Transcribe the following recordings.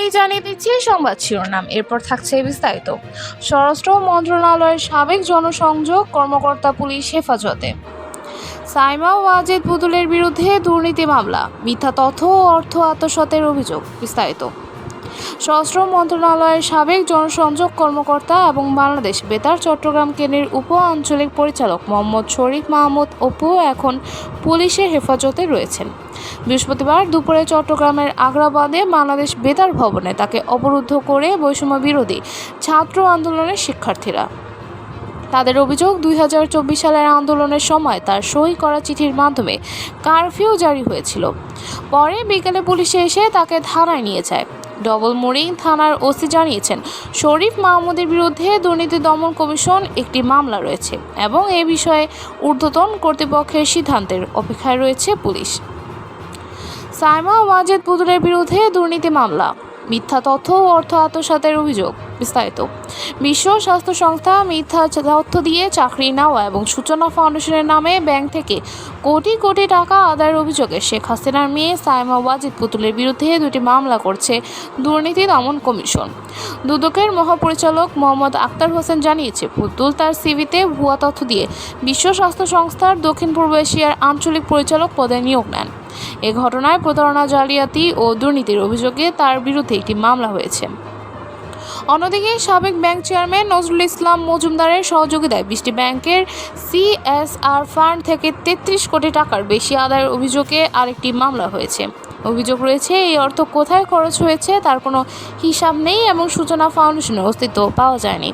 শুরুতেই জানিয়ে দিচ্ছি সংবাদ শিরোনাম, এরপর থাকছে বিস্তারিত। স্বরাষ্ট্র মন্ত্রণালয়ের সাবেক জনসংযোগ কর্মকর্তা পুলিশ হেফাজতে। সাইমা ওয়াজেদ পুতুলের বিরুদ্ধে দুর্নীতি মামলা, মিথ্যা তথ্য ও অর্থ আত্মসাতের অভিযোগ। বিস্তারিত। স্বরাষ্ট্র মন্ত্রণালয়ের সাবেক জনসংযোগ কর্মকর্তা এবং বাংলাদেশ বেতার চট্টগ্রাম কেন্দ্রের উপ আঞ্চলিক পরিচালক মোহাম্মদ শরীফ মাহমুদ অপু এখন পুলিশের হেফাজতে রয়েছেন। বৃহস্পতিবার দুপুরে চট্টগ্রামের আগ্রাবাদে বাংলাদেশ বেতার ভবনে তাকে অবরুদ্ধ করে বৈষম্য বিরোধী ছাত্র আন্দোলনের শিক্ষার্থীরা। তাদের অভিযোগ, 2024 সালের আন্দোলনের সময় তার সই করা চিঠির মাধ্যমে কারফিউ জারি হয়েছিল। পরে বিকেলে পুলিশে এসে তাকে থানায় নিয়ে যায়। ডবল মুরিং থানার ওসি জানিয়েছেন, শরীফ মাহমুদের বিরুদ্ধে দুর্নীতি দমন কমিশন একটি মামলা রয়েছে এবং এ বিষয়ে ঊর্ধ্বতন কর্তৃপক্ষের সিদ্ধান্তের অপেক্ষায় রয়েছে পুলিশ। সাইমা ওয়াজেদ পুতুলের বিরুদ্ধে দুর্নীতি মামলা, মিথ্যা তথ্য ও অর্থ আত্মসাতের অভিযোগ। বিস্তারিত। বিশ্ব স্বাস্থ্য সংস্থা মিথ্যা তথ্য দিয়ে চাকরি নেওয়া এবং সূচনা ফাউন্ডেশনের নামে ব্যাংক থেকে কোটি কোটি টাকা আদায়ের অভিযোগে শেখ হাসিনার মেয়ে সাইমা ওয়াজেদ পুতুলের বিরুদ্ধে দুটি মামলা করছে দুর্নীতি দমন কমিশন। দুদকের মহাপরিচালক মোহাম্মদ আক্তার হোসেন জানিয়েছে, পুতুল তার সিভিতে ভুয়া তথ্য দিয়ে বিশ্ব স্বাস্থ্য সংস্থার দক্ষিণ পূর্ব এশিয়ার আঞ্চলিক পরিচালক পদে নিয়োগ নেন। এ ঘটনায় প্রতারণা, জালিয়াতি ও দুর্নীতির অভিযোগে তার বিরুদ্ধে একটি মামলা হয়েছে। অন্যদিকে সাবেক ব্যাংক চেয়ারম্যান নজরুল ইসলাম মজুমদারের সহযোগিতায় 20টি ব্যাংকের CSR ফান্ড থেকে 33 কোটি টাকার বেশি আদায়ের অভিযোগে আরেকটি মামলা হয়েছে। অভিযোগ রয়েছে, এই অর্থ কোথায় খরচ হয়েছে তার কোনো হিসাব নেই এবং সূচনা ফাউন্ডেশনের অস্তিত্ব পাওয়া যায়নি।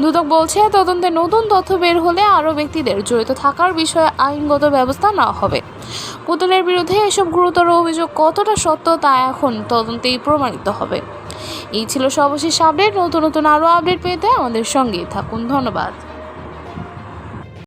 দুদক বলছে, তদন্তে নতুন তথ্য বের হলে আরও ব্যক্তিদের জড়িত থাকার বিষয়ে আইনগত ব্যবস্থা নেওয়া হবে। পুতুলের বিরুদ্ধে এসব গুরুতর অভিযোগ কতটা সত্য তা এখন তদন্তেই প্রমাণিত হবে। এই ছিল সর্বশেষ আপডেট। নতুন আরও আপডেট পেতে আমাদের সঙ্গেই থাকুন। ধন্যবাদ।